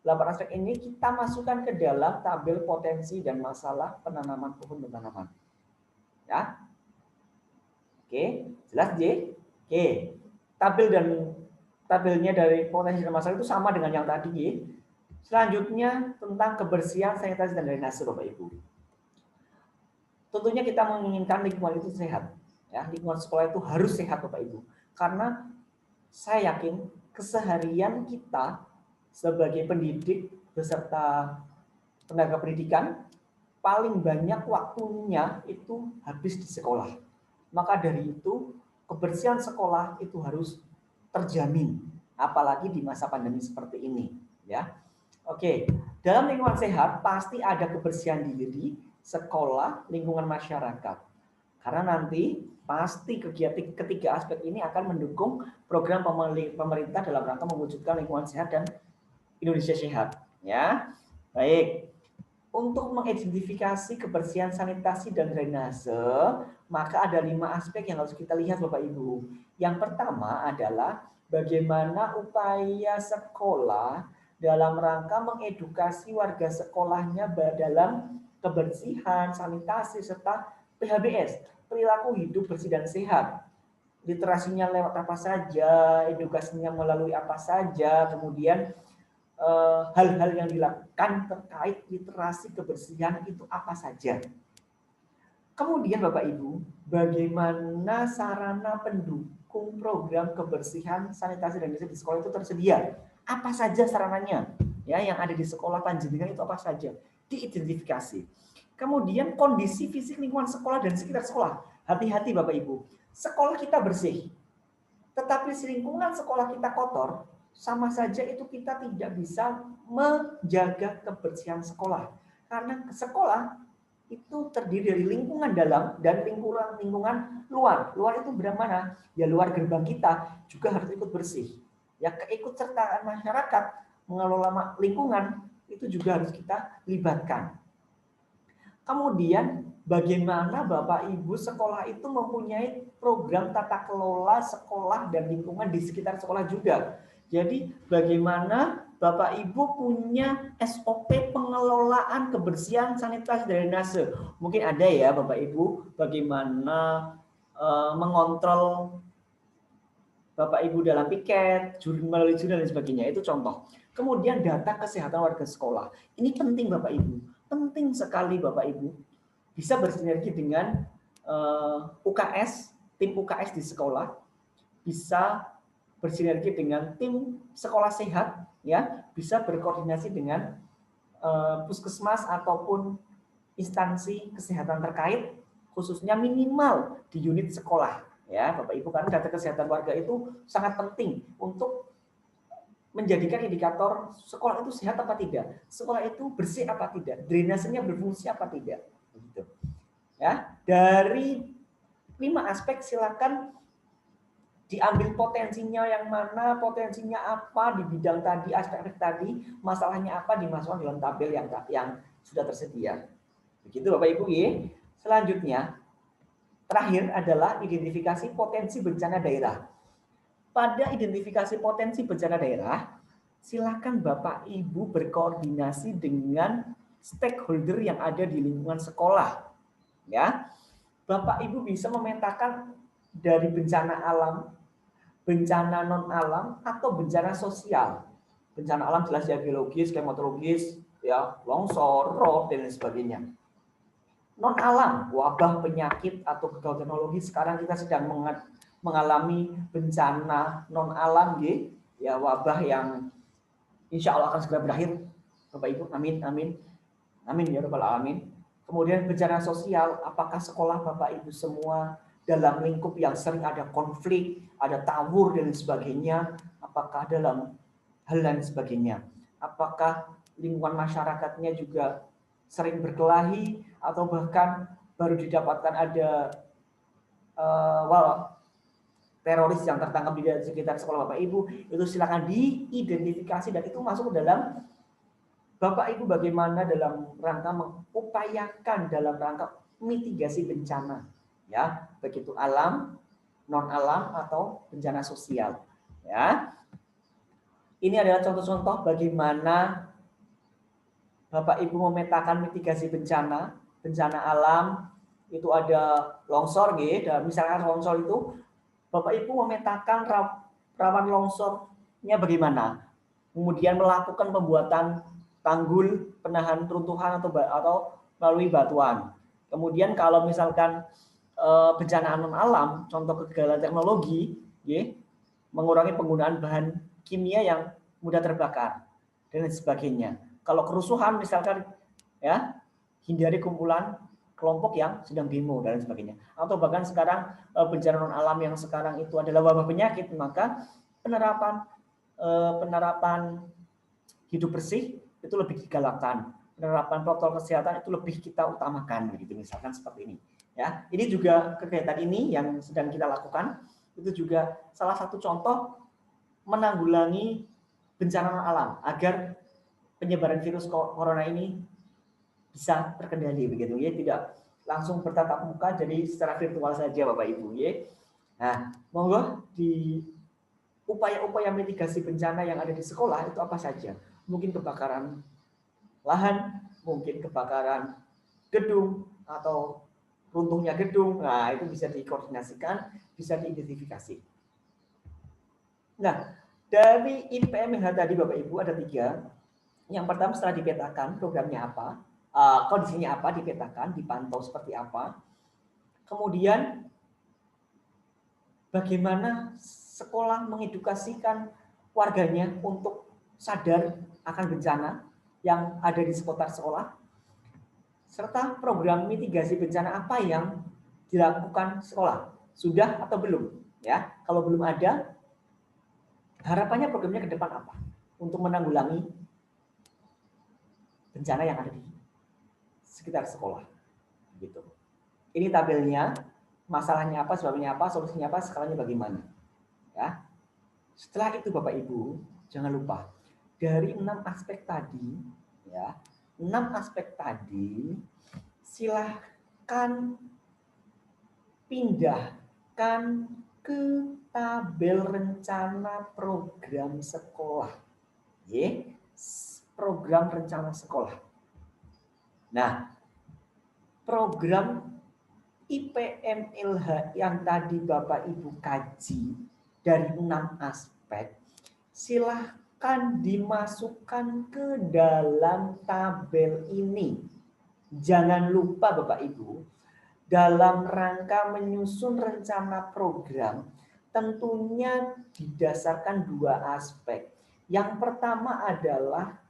8 aspek ini kita masukkan ke dalam tabel potensi dan masalah penanaman pohon dan tanaman. Ya. Oke, jelas J? Oke. Tabelnya dari potensi dan masalah itu sama dengan yang tadi ya. Selanjutnya tentang kebersihan, sanitasi dan drainase Bapak Ibu. Tentunya kita menginginkan lingkungan itu sehat. Ya, lingkungan sekolah itu harus sehat Bapak Ibu. Karena saya yakin keseharian kita sebagai pendidik beserta tenaga pendidikan paling banyak waktunya itu habis di sekolah. Maka dari itu kebersihan sekolah itu harus terjamin, apalagi di masa pandemi seperti ini, ya. Oke, dalam lingkungan sehat pasti ada kebersihan diri, sekolah, lingkungan masyarakat. Karena nanti pasti ketiga aspek ini akan mendukung program pemerintah dalam rangka mewujudkan lingkungan sehat dan Indonesia sehat. Ya, baik. Untuk mengidentifikasi kebersihan sanitasi dan drainase, maka ada 5 aspek yang harus kita lihat Bapak Ibu. Yang pertama adalah bagaimana upaya sekolah dalam rangka mengedukasi warga sekolahnya dalam kebersihan, sanitasi, serta PHBS, perilaku hidup bersih dan sehat. Literasinya lewat apa saja, edukasinya melalui apa saja, kemudian hal-hal yang dilakukan terkait literasi kebersihan itu apa saja. Kemudian Bapak Ibu, bagaimana sarana pendukung program kebersihan, sanitasi dan drainase di sekolah itu tersedia? Apa saja sarananya? Ya, yang ada di sekolah Panjenengan itu apa saja? Diidentifikasi. Kemudian kondisi fisik lingkungan sekolah dan sekitar sekolah. Hati-hati Bapak Ibu. Sekolah kita bersih, tetapi lingkungan sekolah kita kotor, sama saja itu kita tidak bisa menjaga kebersihan sekolah. Karena sekolah itu terdiri dari lingkungan dalam dan lingkungan luar. Luar itu bagaimana? Ya luar gerbang kita juga harus ikut bersih. Ya keikutsertaan masyarakat mengelola lingkungan itu juga harus kita libatkan. Kemudian bagaimana Bapak Ibu sekolah itu mempunyai program tata kelola sekolah dan lingkungan di sekitar sekolah juga. Jadi bagaimana Bapak Ibu punya SOP pengelolaan kebersihan sanitasi drainase. Mungkin ada ya Bapak Ibu bagaimana mengontrol Bapak Ibu dalam piket, melalui jurnal dan sebagainya. Itu contoh. Kemudian data kesehatan warga sekolah. Ini penting Bapak Ibu. Penting sekali Bapak Ibu bisa bersinergi dengan UKS, tim UKS di sekolah, bisa bersinergi dengan tim sekolah sehat, ya, bisa berkoordinasi dengan puskesmas ataupun instansi kesehatan terkait, khususnya minimal di unit sekolah, ya, Bapak Ibu, karena data kesehatan warga itu sangat penting untuk menjadikan indikator sekolah itu sehat apa tidak, sekolah itu bersih apa tidak, drainasenya berfungsi apa tidak, gitu. Ya, dari 5 aspek silakan diambil potensinya yang mana, potensinya apa di bidang tadi, aspek tadi, masalahnya apa, dimasukkan dalam tabel yang sudah tersedia. Begitu Bapak Ibu ya. Selanjutnya, terakhir adalah identifikasi potensi bencana daerah. Pada identifikasi potensi bencana daerah, silakan Bapak Ibu berkoordinasi dengan stakeholder yang ada di lingkungan sekolah. Ya, Bapak Ibu bisa memetakan dari bencana alam, bencana non alam, atau bencana sosial. Bencana alam jelas ya, geologis, klimatologis, ya, longsor, rob, dan lain sebagainya. Non alam, wabah, penyakit, atau gagal teknologi. Sekarang kita sedang mengalami bencana non alam, ya, wabah yang insya Allah akan segera berakhir. Bapak Ibu, amin, amin, amin ya rabbal alamin. Kemudian bencana sosial, apakah sekolah Bapak Ibu semua dalam lingkup yang sering ada konflik, ada tawur dan sebagainya, apakah dalam hal lain sebagainya, apakah lingkungan masyarakatnya juga sering berkelahi atau bahkan baru didapatkan ada teroris yang tertangkap di sekitar sekolah Bapak Ibu, itu silakan diidentifikasi dan itu masuk ke dalam Bapak Ibu bagaimana dalam rangka mengupayakan dalam rangka mitigasi bencana, ya, baik itu alam, non alam atau bencana sosial, ya. Ini adalah contoh-contoh bagaimana Bapak Ibu memetakan mitigasi bencana, bencana alam itu ada longsor, dan misalkan longsor itu Bapak Ibu memetakan rawan longsornya bagaimana, kemudian melakukan pembuatan tanggul penahan runtuhan atau melalui batuan. Kemudian kalau misalkan bencana non alam, contoh kegagalan teknologi, mengurangi penggunaan bahan kimia yang mudah terbakar dan sebagainya. Kalau kerusuhan misalkan, ya, hindari kumpulan kelompok yang sedang demo dan sebagainya. Atau bahkan sekarang bencana non alam yang sekarang itu adalah wabah penyakit, maka penerapan hidup bersih itu lebih digalakkan, penerapan protokol kesehatan itu lebih kita utamakan, begitu misalkan seperti ini. Ya, ini juga kegiatan ini yang sedang kita lakukan itu juga salah satu contoh menanggulangi bencana non alam agar penyebaran virus corona ini bisa terkendali, begitu ya, tidak langsung bertatap muka, jadi secara virtual saja Bapak Ibu ya. Nah, monggo di upaya-upaya mitigasi bencana yang ada di sekolah itu apa saja? Mungkin kebakaran lahan, mungkin kebakaran gedung atau runtuhnya gedung. Nah, itu bisa dikoordinasikan, bisa diidentifikasi. Nah, dari IPMH tadi Bapak Ibu ada 3. Yang pertama setelah dipetakan programnya apa, kondisinya apa, dipetakan, dipantau seperti apa. Kemudian bagaimana sekolah mengedukasikan warganya untuk sadar akan bencana yang ada di sekitar sekolah, serta program mitigasi bencana apa yang dilakukan sekolah, sudah atau belum, ya. Kalau belum ada, harapannya programnya ke depan apa untuk menanggulangi bencana yang ada di sekitar sekolah, gitu. Ini tabelnya, masalahnya apa, sebabnya apa, solusinya apa, skalanya bagaimana, ya. Setelah itu Bapak Ibu, jangan lupa dari 6 aspek tadi, ya, 6 aspek tadi, silahkan pindahkan ke tabel rencana program sekolah. Program rencana sekolah. Nah, program IPM-LH yang tadi Bapak Ibu kaji dari 6 aspek, silahkan dimasukkan ke dalam tabel ini. Jangan lupa Bapak Ibu, dalam rangka menyusun rencana program, tentunya didasarkan 2 aspek. Yang pertama adalah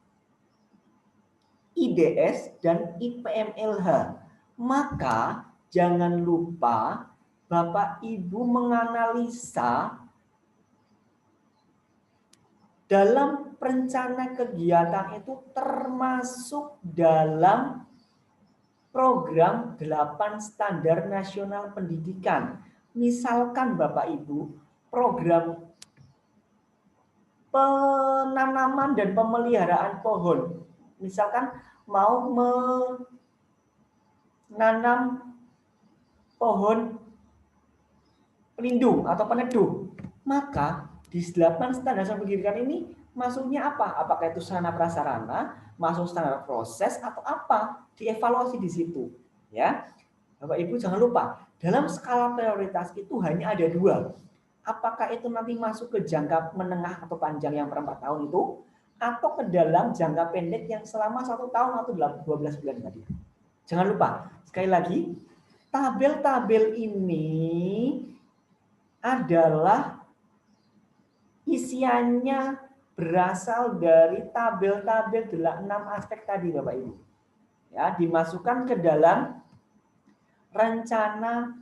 IDS dan IPM-LH. Maka jangan lupa Bapak Ibu menganalisa dalam rencana kegiatan itu termasuk dalam program 8 standar nasional pendidikan. Misalkan Bapak Ibu, program penanaman dan pemeliharaan pohon. Misalkan mau menanam pohon pelindung atau peneduh. Maka di 8 standar nasional pendidikan ini masuknya apa? Apakah itu sarana prasarana, masuk standar proses atau apa? Dievaluasi di situ, ya. Bapak Ibu jangan lupa, dalam skala prioritas itu hanya ada 2. Apakah itu nanti masuk ke jangka menengah atau panjang yang per 4 tahun itu, atau ke dalam jangka pendek yang selama 1 tahun atau 12 bulan tadi. Jangan lupa, sekali lagi, tabel-tabel ini adalah isiannya berasal dari tabel-tabel 6 aspek tadi Bapak Ibu. Ya, dimasukkan ke dalam rencana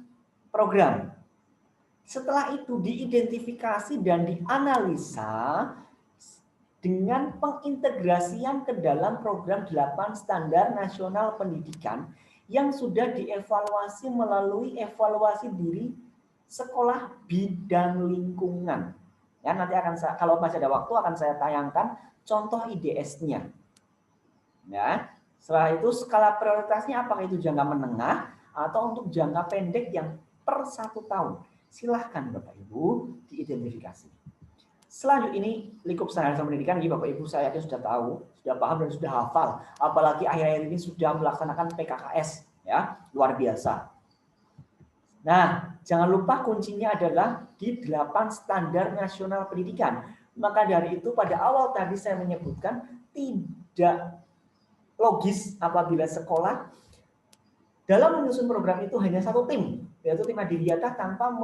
program. Setelah itu diidentifikasi dan dianalisa dengan pengintegrasian ke dalam program 8 standar nasional pendidikan yang sudah dievaluasi melalui evaluasi diri sekolah bidang lingkungan. Ya, nanti akan saya, kalau masih ada waktu akan saya tayangkan contoh IDS-nya. Ya, setelah itu skala prioritasnya apakah itu jangka menengah atau untuk jangka pendek yang per 1 tahun. Silahkan Bapak Ibu diidentifikasi. Selanjutnya ini lingkup standar nasional pendidikan, ini Bapak Ibu saya yakin sudah tahu, sudah paham dan sudah hafal. Apalagi akhir-akhir ini sudah melaksanakan PKKS, ya luar biasa. Nah, jangan lupa kuncinya adalah di 8 standar nasional pendidikan. Maka dari itu pada awal tadi saya menyebutkan tidak logis apabila sekolah dalam menyusun program itu hanya 1 tim, yaitu tim Adiwiyata tanpa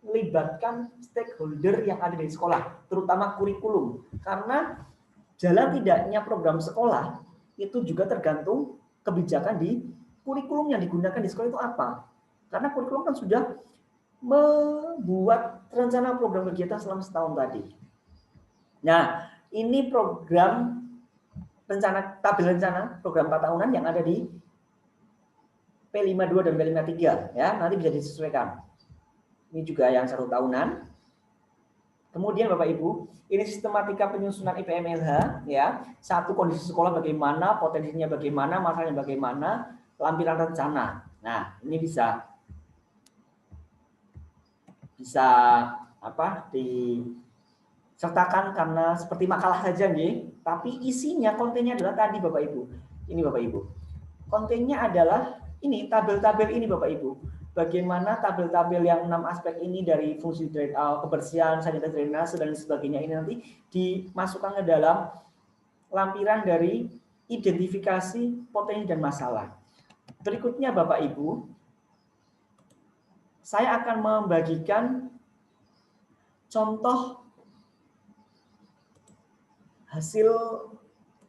melibatkan stakeholder yang ada di sekolah, terutama kurikulum. Karena jalan tidaknya program sekolah itu juga tergantung kebijakan di kurikulum yang digunakan di sekolah itu apa. Karena kurikulum kan sudah membuat rencana program kegiatan selama setahun tadi. Nah, ini program rencana, tabel rencana program 4 tahunan yang ada di P52 dan P53 ya, nanti bisa disesuaikan. Ini juga yang 1 tahunan. Kemudian Bapak Ibu, ini sistematika penyusunan IPM-LH ya. 1, kondisi sekolah bagaimana, potensinya bagaimana, masalahnya bagaimana, lampiran rencana. Nah, ini bisa apa disertakan karena seperti makalah saja nih, tapi isinya kontennya adalah tadi Bapak Ibu. Ini Bapak Ibu. Kontennya adalah ini tabel-tabel ini Bapak Ibu. Bagaimana tabel-tabel yang 6 aspek ini dari fungsi kebersihan, sanitasi drainase dan sebagainya ini nanti dimasukkan ke dalam lampiran dari identifikasi potensi dan masalah. Berikutnya Bapak Ibu, saya akan membagikan contoh hasil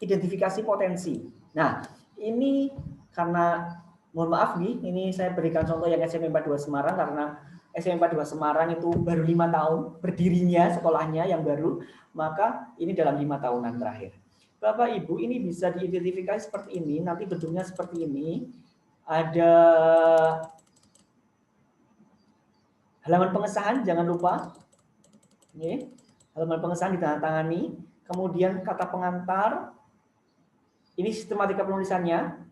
identifikasi potensi. Nah, ini karena mohon maaf nih, ini saya berikan contoh yang SMP 42 Semarang karena SMP 42 Semarang itu baru 5 tahun berdirinya sekolahnya yang baru, maka ini dalam 5 tahunan terakhir. Bapak Ibu, ini bisa diidentifikasi seperti ini, nanti bentuknya seperti ini. Ada halaman pengesahan, jangan lupa. Ini, halaman pengesahan ditandatangani. Kemudian kata pengantar. Ini sistematika penulisannya.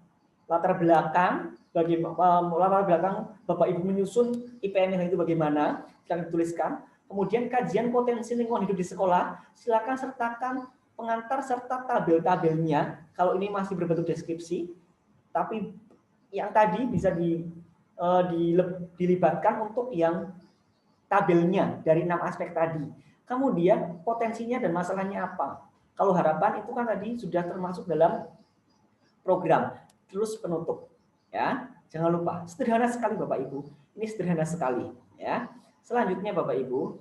Latar belakang. bagaimana latar belakang Bapak Ibu menyusun IPML itu bagaimana, silakan tuliskan. Kemudian kajian potensi lingkungan hidup di sekolah, silakan sertakan pengantar serta tabel-tabelnya. Kalau ini masih berbentuk deskripsi, tapi yang tadi bisa dilibatkan untuk yang tabelnya dari 6 aspek tadi. Kemudian potensinya dan masalahnya apa? Kalau harapan itu kan tadi sudah termasuk dalam program. Terus penutup, ya. Jangan lupa, sederhana sekali Bapak Ibu. Ini sederhana sekali, ya. Selanjutnya Bapak Ibu,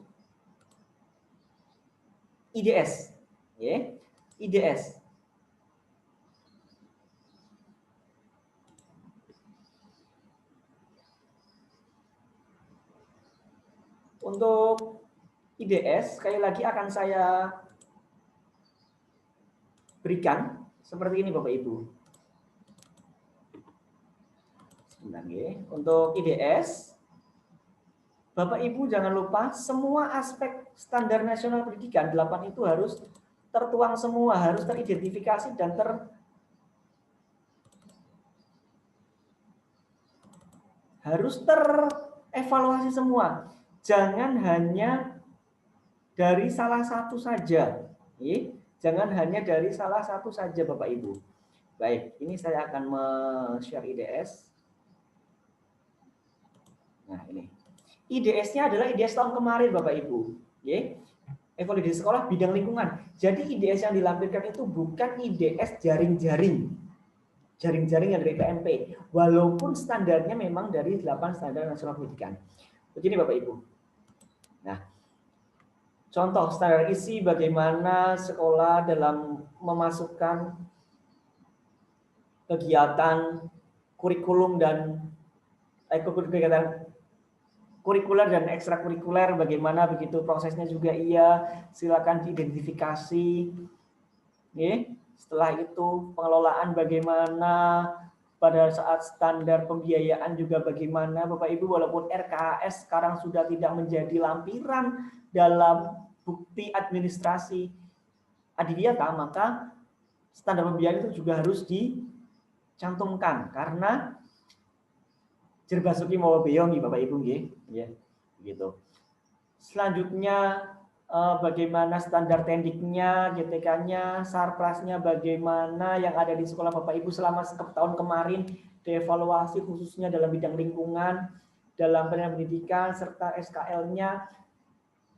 IDS, ya. IDS. Untuk IDS, sekali lagi akan saya berikan seperti ini Bapak Ibu. Sebentar, ya. Untuk IDS, Bapak Ibu jangan lupa semua aspek standar nasional pendidikan 8 itu harus tertuang semua, harus teridentifikasi dan harus terevaluasi semua. Jangan hanya dari salah satu saja. Jangan hanya dari salah satu saja Bapak Ibu. Baik, ini saya akan share IDS. Nah, ini. IDS-nya adalah IDS tahun kemarin Bapak Ibu. Evaluasi sekolah bidang lingkungan. Jadi IDS yang dilampirkan itu bukan IDS jaring-jaring yang dari PMP, walaupun standarnya memang dari 8 standar nasional pendidikan. Begini Bapak Ibu. Nah, contoh standar isi bagaimana sekolah dalam memasukkan kegiatan kurikulum dan kegiatan kurikuler dan ekstrakurikuler, bagaimana begitu prosesnya juga iya, silakan diidentifikasi. Setelah itu pengelolaan bagaimana, pada saat standar pembiayaan juga bagaimana Bapak Ibu, walaupun RKAS sekarang sudah tidak menjadi lampiran dalam bukti administrasi adiwiyata, maka standar pembiayaan itu juga harus dicantumkan karena jerbasuki mau beyongi Bapak Ibu ya, gitu. Selanjutnya bagaimana standar tendiknya, GTK-nya, sarprasnya bagaimana yang ada di sekolah Bapak Ibu selama tahun kemarin, dievaluasi khususnya dalam bidang lingkungan, dalam pendidikan serta SKL-nya.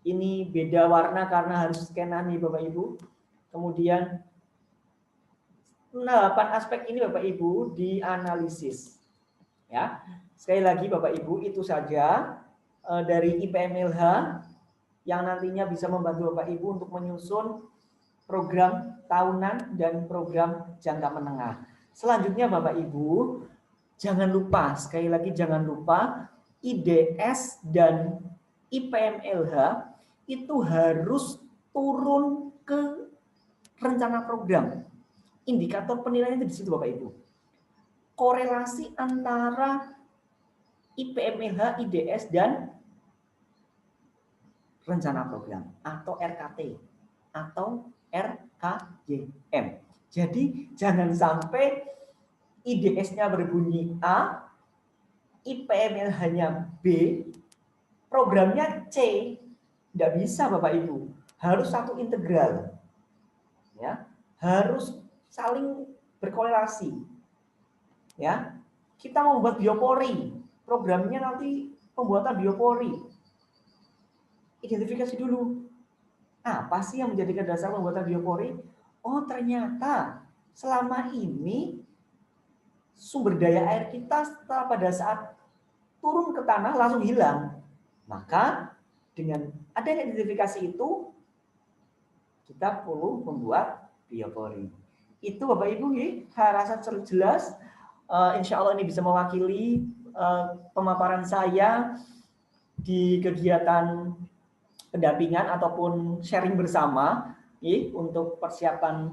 Ini beda warna karena harus scanan nih Bapak Ibu. Kemudian 8 aspek ini Bapak Ibu dianalisis. Ya. Sekali lagi Bapak Ibu, itu saja dari IPMLH yang nantinya bisa membantu Bapak Ibu untuk menyusun program tahunan dan program jangka menengah. Selanjutnya Bapak Ibu, jangan lupa, sekali lagi jangan lupa, IDS dan IPMLH itu harus turun ke rencana program. Indikator penilaian itu di situ Bapak Ibu. Korelasi antara IPMLH, IDS, dan rencana program atau RKT atau RKJM. Jadi jangan sampai IDS-nya berbunyi A, IPMLH-nya B, programnya C. Tidak bisa Bapak Ibu. Harus satu integral. Ya, harus saling berkorelasi. Ya. Kita membuat biopori, programnya nanti pembuatan biopori. Identifikasi dulu. Apa sih yang menjadikan dasar pembuatan biopori? Oh, ternyata selama ini sumber daya air kita setelah pada saat turun ke tanah langsung hilang. Maka dengan adanya identifikasi itu kita perlu membuat biopori. Itu Bapak Ibu saya rasa jelas. Insya Allah ini bisa mewakili pemaparan saya di kegiatan pendampingan ataupun sharing bersama untuk persiapan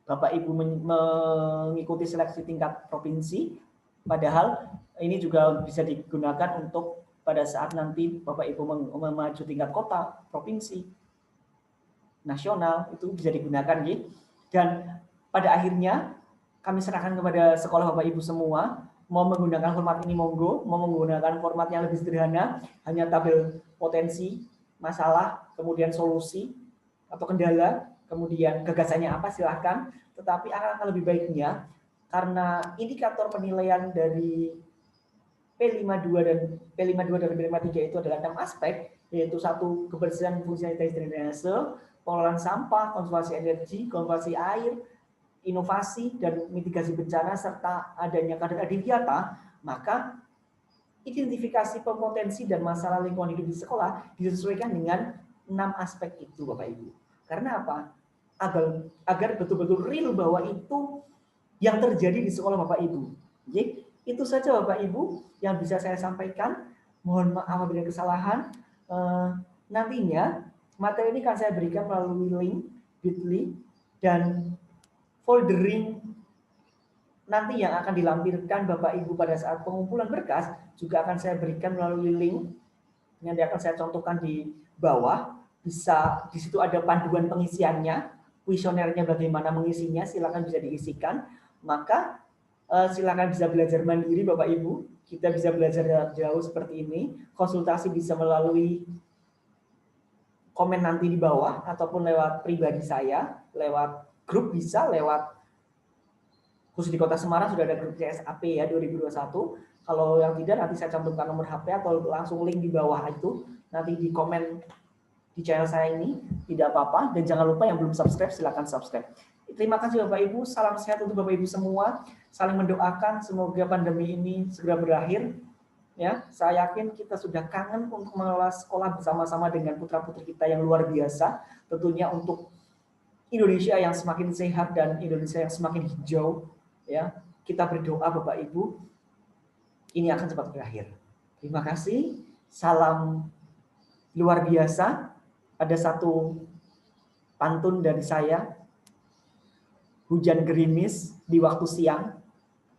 Bapak Ibu mengikuti seleksi tingkat provinsi. Padahal ini juga bisa digunakan untuk pada saat nanti Bapak Ibu memaju tingkat kota, provinsi, nasional, itu bisa digunakan. Dan pada akhirnya kami serahkan kepada sekolah Bapak Ibu semua Mau menggunakan format ini monggo, mau menggunakan format yang lebih sederhana, hanya tabel potensi, masalah, kemudian solusi atau kendala, kemudian gagasannya apa silahkan. Tetapi akan lebih baiknya karena indikator penilaian dari P52 dan P53 itu adalah 6 aspek, yaitu 1 kebersihan fungsionalitas drainase, pengelolaan sampah, konservasi energi, konservasi air, inovasi dan mitigasi bencana serta adanya kader adiwiyata, maka identifikasi potensi dan masalah lingkungan hidup di sekolah disesuaikan dengan 6 aspek itu, Bapak Ibu. Karena apa? Agar betul-betul real bahwa itu yang terjadi di sekolah Bapak Ibu. Jadi, itu saja Bapak Ibu yang bisa saya sampaikan. Mohon maaf apabila kesalahan. Nantinya materi ini akan saya berikan melalui link bit.ly dan foldering nanti yang akan dilampirkan Bapak Ibu pada saat pengumpulan berkas juga akan saya berikan melalui link yang akan saya contohkan di bawah. Bisa di situ ada panduan pengisiannya, kuesionernya bagaimana mengisinya, silakan bisa diisikan. Maka silakan bisa belajar mandiri Bapak Ibu. Kita bisa belajar jauh seperti ini. Konsultasi bisa melalui komen nanti di bawah ataupun lewat pribadi saya, lewat grup bisa, lewat khusus di Kota Semarang sudah ada grup CSAP ya 2021. Kalau yang tidak nanti saya cantumkan nomor HP atau langsung link di bawah itu. Nanti di komen di channel saya ini tidak apa-apa. Dan jangan lupa yang belum subscribe silakan subscribe. Terima kasih Bapak Ibu. Salam sehat untuk Bapak Ibu semua. Saling mendoakan semoga pandemi ini segera berakhir. Ya, saya yakin kita sudah kangen untuk mengelola sekolah bersama-sama dengan putra-putri kita yang luar biasa. Tentunya untuk Indonesia yang semakin sehat dan Indonesia yang semakin hijau. Ya, kita berdoa Bapak Ibu ini akan cepat berakhir. Terima kasih. Salam luar biasa. Ada satu pantun dari saya. Hujan gerimis di waktu siang.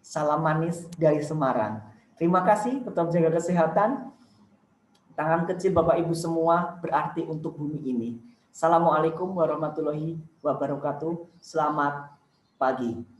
Salam manis dari Semarang. Terima kasih, tetap jaga kesehatan. Tangan kecil Bapak Ibu semua berarti untuk bumi ini. Assalamualaikum warahmatullahi wabarakatuh. Selamat pagi.